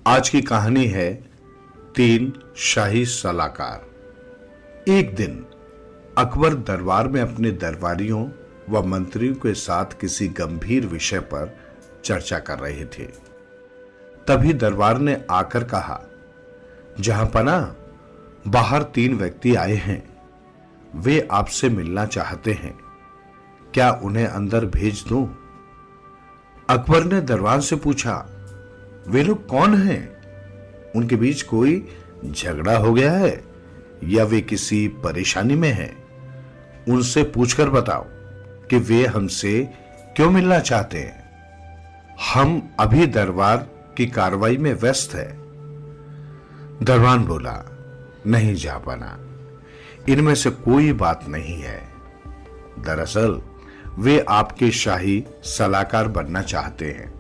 आज की कहानी है तीन शाही सलाहकार। एक दिन अकबर दरबार में अपने दरबारियों व मंत्रियों के साथ किसी गंभीर विषय पर चर्चा कर रहे थे। तभी दरबार ने आकर कहा, जहांपना, बाहर तीन व्यक्ति आए हैं। वे आपसे मिलना चाहते हैं, क्या उन्हें अंदर भेज दूं? अकबर ने दरबार से पूछा, वे लोग कौन हैं? उनके बीच कोई झगड़ा हो गया है या वे किसी परेशानी में हैं? उनसे पूछकर बताओ कि वे हमसे क्यों मिलना चाहते हैं। हम अभी दरबार की कार्रवाई में व्यस्त है। दरबान बोला, नहीं जापाना, इनमें से कोई बात नहीं है। दरअसल वे आपके शाही सलाहकार बनना चाहते हैं।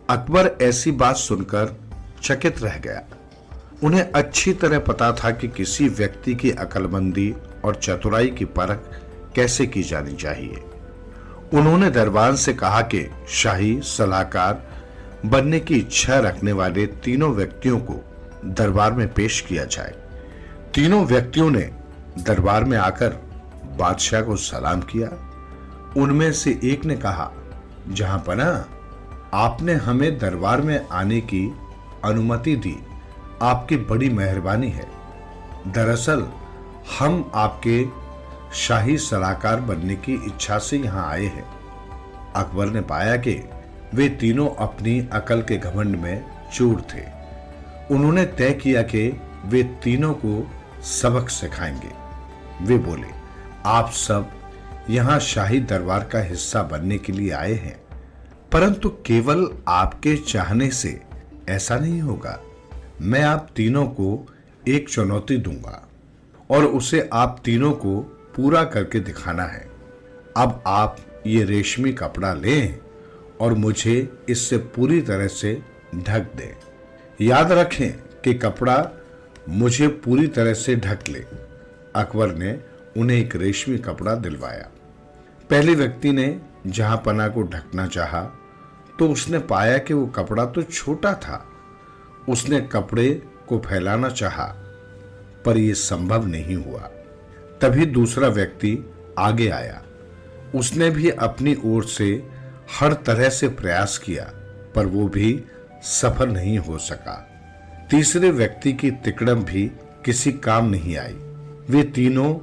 अकबर ऐसी बात सुनकर चकित रह गया। उन्हें अच्छी तरह पता था कि किसी व्यक्ति की अक्लमंदी और चतुराई की परख कैसे की जानी चाहिए। उन्होंने दरबान से कहा कि शाही सलाहकार बनने की इच्छा रखने वाले तीनों व्यक्तियों को दरबार में पेश किया जाए। तीनों व्यक्तियों ने दरबार में आकर बादशाह को सलाम किया। उनमें से एक ने कहा, जहांपना, आपने हमें दरबार में आने की अनुमति दी, आपकी बड़ी मेहरबानी है। दरअसल हम आपके शाही सलाहकार बनने की इच्छा से यहां आए हैं। अकबर ने पाया कि वे तीनों अपनी अकल के घमंड में चूर थे। उन्होंने तय किया कि वे तीनों को सबक सिखाएंगे। वे बोले, आप सब यहां शाही दरबार का हिस्सा बनने के लिए आए हैं, परंतु केवल आपके चाहने से ऐसा नहीं होगा। मैं आप तीनों को एक चुनौती दूंगा और उसे आप तीनों को पूरा करके दिखाना है। अब आप ये रेशमी कपड़ा लें और मुझे इससे पूरी तरह से ढक दें। याद रखें कि कपड़ा मुझे पूरी तरह से ढक ले। अकबर ने उन्हें एक रेशमी कपड़ा दिलवाया। पहले व्यक्ति ने जहांपना को ढकना चाहा तो उसने पाया कि वो कपड़ा तो छोटा था। उसने कपड़े को फैलाना चाहा, पर यह संभव नहीं हुआ। तभी दूसरा व्यक्ति आगे आया। उसने भी अपनी ओर से हर तरह से प्रयास किया, पर वो भी सफल नहीं हो सका। तीसरे व्यक्ति की तिकड़म भी किसी काम नहीं आई। वे तीनों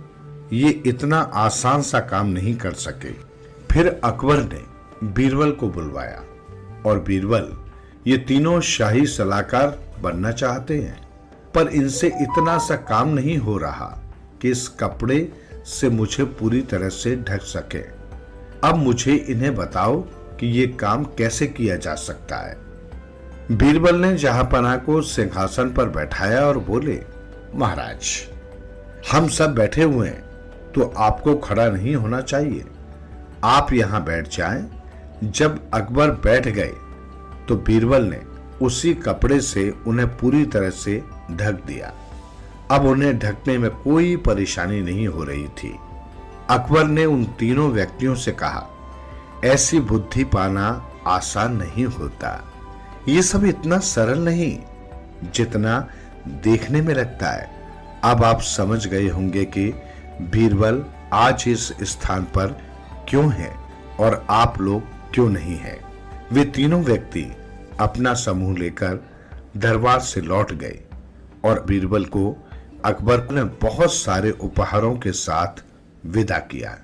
ये इतना आसान सा काम नहीं कर सके। फिर अकबर ने बीरबल को बुलवाया और बीरबल, ये तीनों शाही सलाहकार बनना चाहते हैं, पर इनसे इतना सा काम नहीं हो रहा कि इस कपड़े से मुझे पूरी तरह से ढक सके। अब मुझे इन्हें बताओ कि ये काम कैसे किया जा सकता है। बीरबल ने जहांपना को सिंहासन पर बैठाया और बोले, महाराज, हम सब बैठे हुए हैं तो आपको खड़ा नहीं होना चाहिए। आप यहां बैठ जाएं। जब अकबर बैठ गए तो बीरबल ने उसी कपड़े से उन्हें पूरी तरह से ढक दिया। अब उन्हें ढकने में कोई परेशानी नहीं हो रही थी। अकबर ने उन तीनों व्यक्तियों से कहा, ऐसी बुद्धि पाना आसान नहीं होता। ये सब इतना सरल नहीं जितना देखने में लगता है। अब आप समझ गए होंगे कि बीरबल आज इस स्थान पर क्यों है और आप लोग क्यों नहीं हैं। वे तीनों व्यक्ति अपना समूह लेकर दरबार से लौट गए और बीरबल को अकबर ने बहुत सारे उपहारों के साथ विदा किया।